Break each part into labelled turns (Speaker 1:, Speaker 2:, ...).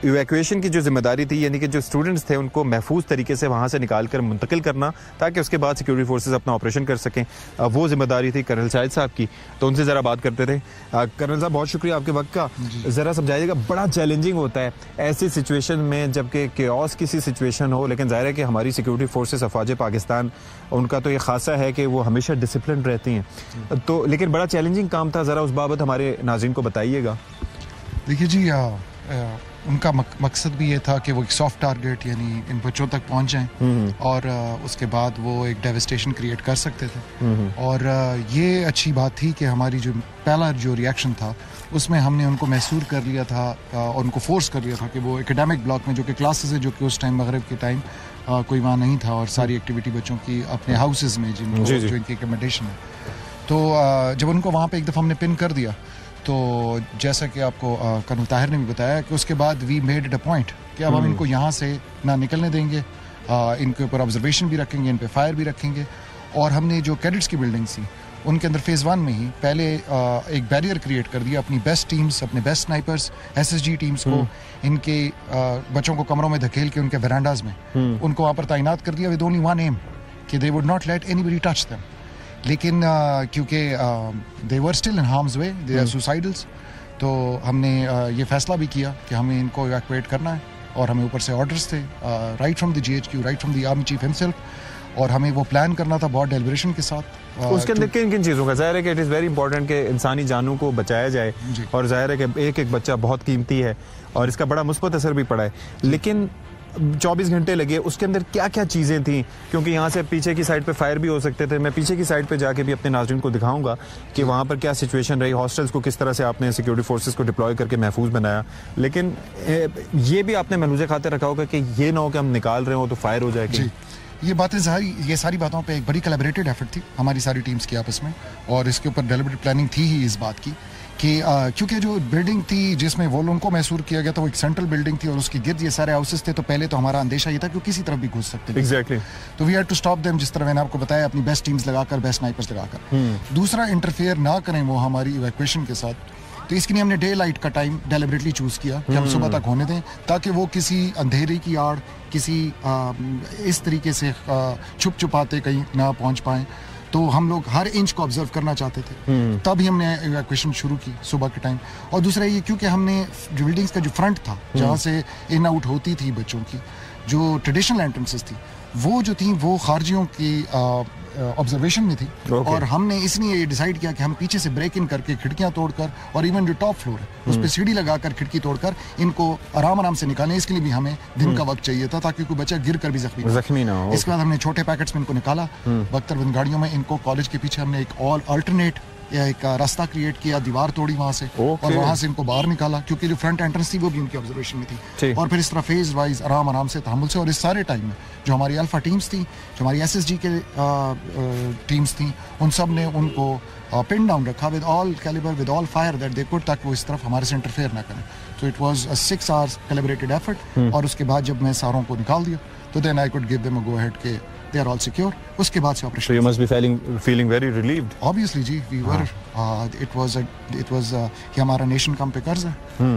Speaker 1: Evacuation की जो जिम्मेदारी थी, यानी कि जो स्टूडेंट्स थे उनको महफूज तरीके से वहाँ से निकाल कर मुंतकिल करना ताकि उसके बाद सिक्योरिटी फोर्सेस अपना ऑपरेशन कर सकें, वो जिम्मेदारी थी कर्नल शाहिद साहब की। तो उनसे ज़रा बात करते थे। कर्नल साहब, बहुत शुक्रिया आपके वक्त का। ज़रा समझाइएगा, बड़ा चैलेंजिंग होता है ऐसी सिचुएशन में जबकि केओस किसी सिचुएशन हो, लेकिन ज़ाहिर है कि हमारी सिक्योरिटी फोर्सेस अफवाज पाकिस्तान, उनका तो ये खासा है कि वो हमेशा डिसिप्लिन रहती हैं, तो लेकिन बड़ा चैलेंजिंग काम था। ज़रा उस बाबत हमारे नाज़रीन को बताइएगा।
Speaker 2: देखिए जी, उनका मकसद भी ये था कि वो एक सॉफ्ट टारगेट यानी इन बच्चों तक पहुंच जाएं और उसके बाद वो एक डेविस्टेशन क्रिएट कर सकते थे। और ये अच्छी बात थी कि हमारी जो पहला जो रिएक्शन था उसमें हमने उनको महसूर कर लिया था और उनको फोर्स कर लिया था कि वो एकेडमिक ब्लॉक में जो कि क्लासेस है, जो कि उस टाइम मगरिब के टाइम कोई वहाँ नहीं था, और सारी एक्टिविटी बच्चों की अपने हाउसेज में जो इनकी एकोमोडेशन है, तो जब उनको वहाँ पे एक दफ़ा हमने पिन कर दिया, तो जैसा कि आपको कर्नल ताहिर ने भी बताया कि उसके बाद we made it a point कि अब हम इनको यहाँ से ना निकलने देंगे, इनके ऊपर ऑब्जर्वेशन भी रखेंगे, इन पे फायर भी रखेंगे। और हमने जो कैडेट्स की बिल्डिंग थी उनके अंदर फेज़ 1 में ही पहले एक बैरियर क्रिएट कर दिया, अपनी बेस्ट टीम्स, अपने बेस्ट स्नाइपर्स, SSG टीम्स को इनके बच्चों को कमरों में धकेल के उनके वेरांडाज में उनको वहाँ पर तैनात कर दिया विद ओनली वन एम कि they would not let anybody touch them. लेकिन क्योंकि they were still in harm's way, they are suicidals, तो हमने ये फैसला भी किया कि हमें इनको इवैक्यूएट करना है। और हमें ऊपर से ऑर्डर्स थे right from the GHQ, right from the army chief himself, और हमें वो प्लान करना था बहुत डेलिब्रेशन के साथ।
Speaker 1: उसके अंदर किन किन चीज़ों का, ज़ाहिर है कि इट इज़ वेरी इंपॉर्टेंट कि इंसानी जानों को बचाया जाए, और ज़ाहिर है कि एक एक बच्चा बहुत कीमती है और इसका बड़ा मुस्बत असर भी पड़ा है। लेकिन 24 घंटे लगे, उसके अंदर क्या क्या चीज़ें थी, क्योंकि यहाँ से पीछे की साइड पे फायर भी हो सकते थे। मैं पीछे की साइड पे जाके भी अपने नाज़रीन को दिखाऊंगा कि वहाँ पर क्या सिचुएशन रही, हॉस्टल्स को किस तरह से आपने सिक्योरिटी फोर्सेस को डिप्लॉय करके महफूज बनाया। लेकिन ये भी आपने महलूज़े खातिर रखा होगा कि ये ना हो कि हम निकाल रहे हो तो फायर हो जाएगी।
Speaker 2: ये बातें ये सारी बातों पे एक बड़ी कोलैबोरेटेड एफर्ट थी हमारी सारी टीम्स की आपस में, और इसके ऊपर डेलिबरेट प्लानिंग थी ही इस बात की कि क्योंकि जो बिल्डिंग थी जिसमें वो लोगों को महसूर किया गया था वो एक सेंट्रल बिल्डिंग थी और उसके गिर्द ये सारे हाउसेस थे, तो पहले तो हमारा अंदेशा ये था कि किसी तरफ भी घुस सकते थे।
Speaker 1: एग्जैक्टली।
Speaker 2: तो we had to stop them, जिस तरह मैंने आपको बताया, अपनी बेस्ट टीम्स लगाकर, बेस्ट स्नाइपर्स लगाकर। दूसरा, इंटरफेयर ना करें वो हमारी इवैक्यूएशन के साथ, तो इसके लिए हमने डे लाइट का टाइम डेलिबरेटली चूज किया कि हम सुबह तक होने दें, ताकि वो किसी अंधेरे की आड़, किसी इस तरीके से छुप छुपाते कहीं ना पहुंच पाएं। तो हम लोग हर इंच को ऑब्जर्व करना चाहते थे, तभी हमने इवैक्यूएशन शुरू की सुबह के टाइम। और दूसरा ये, क्योंकि हमने जो बिल्डिंग्स का जो फ्रंट था जहाँ से इन आउट होती थी बच्चों की, जो ट्रेडिशनल एंट्रेंसेस थी वो जो थी वो खारजियों की ऑब्जर्वेशन में थी। और हमने इसलिए ये डिसाइड किया कि हम पीछे से ब्रेक इन करके खिड़कियां तोड़कर, और इवन जो टॉप फ्लोर है उस पर सीढ़ी लगाकर खिड़की तोड़कर इनको आराम से निकालें। इसके लिए भी हमें दिन का वक्त चाहिए था ताकि कोई बच्चा गिर कर भी जख्मी ना हो। इसके बाद हमने छोटे पैकेट्स में इनको निकाला, बख्तरबंद गाड़ियों में इनको, कॉलेज के पीछे हमने एक अल्टरनेट या एक रास्ता क्रिएट किया, दीवार तोड़ी वहां से, और वहां से इनको बाहर निकाला, क्योंकि जो फ्रंट एंट्रेंस थी वो भी उनकी ऑब्जर्वेशन में थी। और फिर इस तरह फेज वाइज आराम से, तहम्मुल से, और इस सारे टाइम में जो हमारी अल्फा टीम्स थी, जो हमारी SSG के टीम्स थी, उन सब ने उनको पिन डाउन रखा with all calibre, with all fire that they could, ताकि वो इस तरफ हमारे से इंटरफेयर ना करें। तो it was a 6 hours calibrated effort. और उसके बाद जब मैं सारों को निकाल दिया तो then I could give them a go ahead के they are all secure। उसके बाद से operation.
Speaker 1: So you must be feeling very relieved।
Speaker 2: Obviously जी, we were it was कि हमारा नेशन कम पे कर्ज है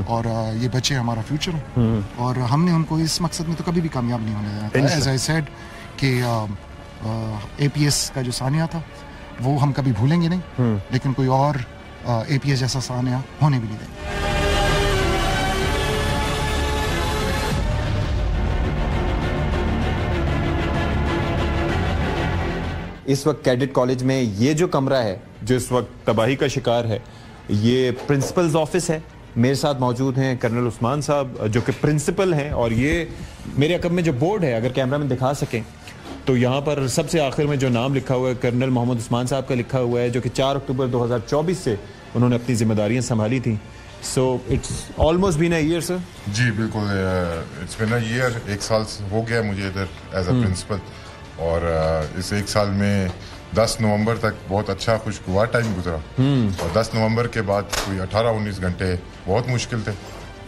Speaker 2: और ये बच्चे हमारा फ्यूचर है, और हमने उनको इस मकसद में तो कभी भी कामयाब नहीं होने देना। As I said कि APS का जो सानिया था वो हम कभी भूलेंगे नहीं, लेकिन कोई और APS जैसा सानिया होने भी नहीं देंगे।
Speaker 1: इस वक्त कैडेट कॉलेज में ये जो कमरा है जो इस वक्त तबाही का शिकार है, ये प्रिंसिपल्स ऑफिस है। मेरे साथ मौजूद हैं कर्नल उस्मान साहब जो कि प्रिंसिपल हैं, और ये मेरे अकब में जो बोर्ड है, अगर कैमरा में दिखा सकें तो यहाँ पर सबसे आखिर में जो नाम लिखा हुआ है कर्नल मोहम्मद उस्मान साहब का लिखा हुआ है, जो कि 4 अक्टूबर 2024 से उन्होंने अपनी जिम्मेदारियाँ संभाली थी। So it's almost been a year sir.
Speaker 3: जी बिल्कुल, इट्स बीन अ ईयर, 1 साल हो गया मुझे इधर एज अ प्रिंसिपल, और इस 1 साल में 10 नवंबर तक बहुत अच्छा खुशगवार टाइम गुजरा, और 10 नवंबर के बाद कोई 18-19 घंटे बहुत मुश्किल थे,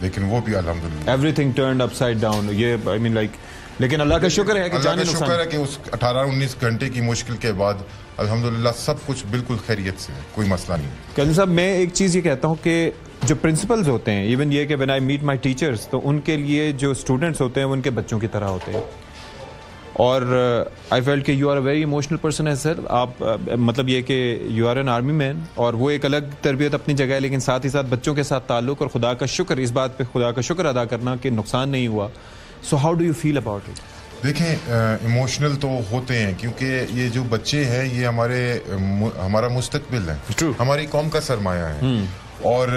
Speaker 3: लेकिन वो भी अल्हम्दुलिल्लाह
Speaker 1: एवरीथिंग टर्न्ड अपसाइड डाउन। ये आई मीन लाइक, लेकिन अल्लाह का शुक्र है कि जाने नुकसान,
Speaker 3: शुक्र है कि उस 18-19 घंटे की मुश्किल के बाद अल्हम्दुलिल्लाह सब कुछ बिल्कुल खैरियत से है, कोई मसला नहीं।
Speaker 1: कर्नल साहब, मैं एक चीज़ ये कहता हूँ कि जो प्रिंसिपल्स होते हैं, इवन ये कि when I meet my teachers, तो उनके लिए जो स्टूडेंट्स होते हैं वो उनके बच्चों की तरह होते हैं। और आई फेल्ट कि you are a very emotional person है सर। आप मतलब ये कि you are an army man, और वो एक अलग तरबियत अपनी जगह है, लेकिन साथ ही साथ बच्चों के साथ ताल्लुक, और खुदा का शुक्र, इस बात पे खुदा का शुक्र अदा करना कि नुकसान नहीं हुआ। So how do you feel about it?
Speaker 3: देखें, इमोशनल तो होते हैं क्योंकि ये जो बच्चे हैं ये हमारा मुस्तकबिल है,
Speaker 1: True.
Speaker 3: हमारी कौम का सरमाया है। और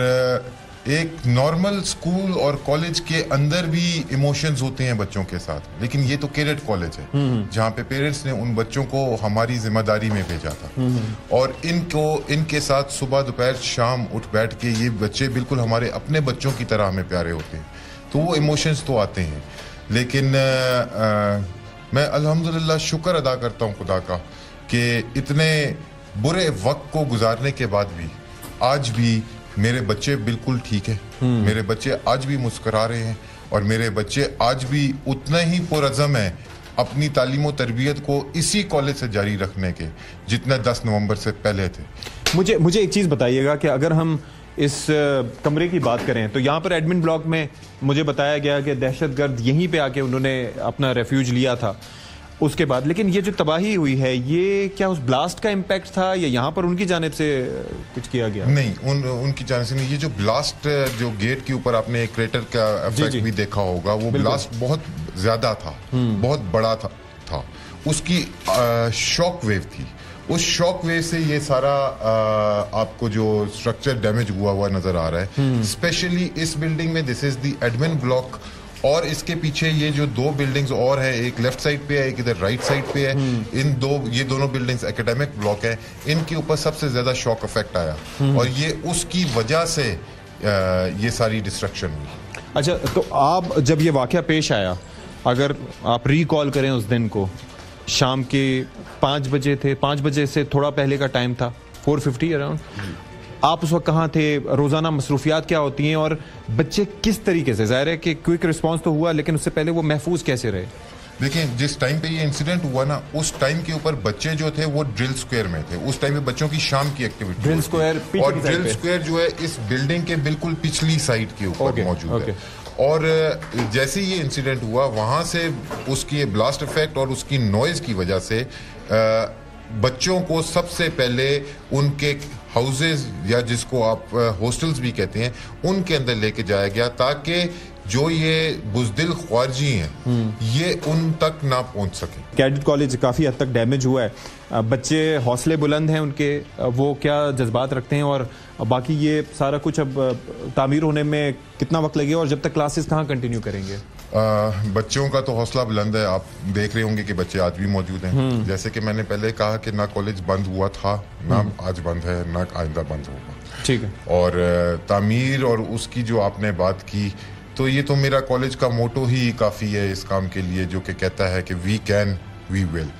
Speaker 3: एक नॉर्मल स्कूल और कॉलेज के अंदर भी इमोशंस होते हैं बच्चों के साथ, लेकिन ये तो कैडेट कॉलेज है जहाँ पे पेरेंट्स ने उन बच्चों को हमारी जिम्मेदारी में भेजा था, और इनके साथ सुबह दोपहर शाम उठ बैठ के ये बच्चे बिल्कुल हमारे अपने बच्चों की तरह हमें प्यारे होते हैं, तो वो इमोशंस तो आते हैं। लेकिन मैं अल्हम्दुलिल्लाह शुक्र अदा करता हूँ खुदा का कि इतने बुरे वक्त को गुजारने के बाद भी आज भी मेरे बच्चे बिल्कुल ठीक है। मेरे बच्चे आज भी मुस्कुरा रहे हैं, और मेरे बच्चे आज भी उतना ही पुरअज़म है अपनी तालीम और तरबियत को इसी कॉलेज से जारी रखने के जितना 10 नवंबर से पहले थे।
Speaker 1: मुझे एक चीज़ बताइएगा कि अगर हम इस कमरे की बात करें तो यहाँ पर एडमिन ब्लॉक में मुझे बताया गया कि दहशतगर्द यहीं पे आके उन्होंने अपना रेफ्यूज लिया था उसके बाद, लेकिन ये जो तबाही हुई है ये क्या उस ब्लास्ट का इम्पैक्ट था या यहाँ पर उनकी जानिब से कुछ किया गया?
Speaker 3: नहीं, उनकी जानिब से नहीं। ये जो ब्लास्ट, जो गेट के ऊपर आपने एक क्रेटर का इफेक्ट भी देखा होगा, वो ब्लास्ट बहुत ज्यादा था, बहुत बड़ा था। उसकी शॉक वेव थी, उस शॉक वेव से ये सारा आपको जो स्ट्रक्चर डैमेज हुआ नजर आ रहा है। स्पेशली इस बिल्डिंग में, this is the admin block, और इसके पीछे ये जो दो बिल्डिंग्स और है, एक लेफ्ट साइड पे है, एक इधर राइट साइड पे है, ये दोनों बिल्डिंग्स एकेडमिक ब्लॉक है, इनके ऊपर सबसे ज्यादा शॉक इफेक्ट आया, और ये उसकी वजह से ये सारी डिस्ट्रक्शन हुई।
Speaker 1: अच्छा, तो आप जब ये वाकया पेश आया, अगर आप रिकॉल करें उस दिन को, शाम के 5 बजे थे, 5 बजे से थोड़ा पहले का टाइम था, 4:50 अराउंड, आप उस वक्त कहाँ थे? रोजाना मसरूफियात क्या होती हैं, और बच्चे किस तरीके से, जाहिर है कि क्विक रिस्पांस तो हुआ, लेकिन उससे पहले वो महफूज कैसे रहे?
Speaker 3: देखिए, जिस टाइम पे ये इंसिडेंट हुआ ना, उस टाइम के ऊपर बच्चे जो थे वो ड्रिल स्क्वायर में थे। उस टाइम पे बच्चों की शाम की एक्टिविटी,
Speaker 1: ड्रिल स्क्वायर,
Speaker 3: और ड्रिल स्क्वायर जो है इस बिल्डिंग के बिल्कुल पिछली साइड के ऊपर मौजूद है। और जैसे ये इंसिडेंट हुआ, वहां से उसकी ब्लास्ट इफेक्ट और उसकी नॉइज की वजह से बच्चों को सबसे पहले उनके हाउसेज, या जिसको आप हॉस्टल्स भी कहते हैं, उनके अंदर लेके जाया गया ताकि जो ये बुज़दिल ख्वारजी हैं ये उन तक ना पहुंच सके।
Speaker 1: कैडेट कॉलेज काफ़ी हद तक डैमेज हुआ है, बच्चे हौसले बुलंद हैं उनके, वो क्या जज्बात रखते हैं, और बाकी ये सारा कुछ अब तामीर होने में कितना वक्त लगेगा, और जब तक क्लासेस कहाँ कंटिन्यू करेंगे?
Speaker 3: बच्चों का तो हौसला बुलंद है। आप देख रहे होंगे कि बच्चे आज भी मौजूद हैं। जैसे कि मैंने पहले कहा कि ना कॉलेज बंद हुआ था, ना आज बंद है, ना आइंदा बंद होगा।
Speaker 1: ठीक है।
Speaker 3: और तामीर और उसकी जो आपने बात की, तो ये तो मेरा कॉलेज का मोटो ही काफ़ी है इस काम के लिए, जो कि कहता है कि वी कैन वी विल।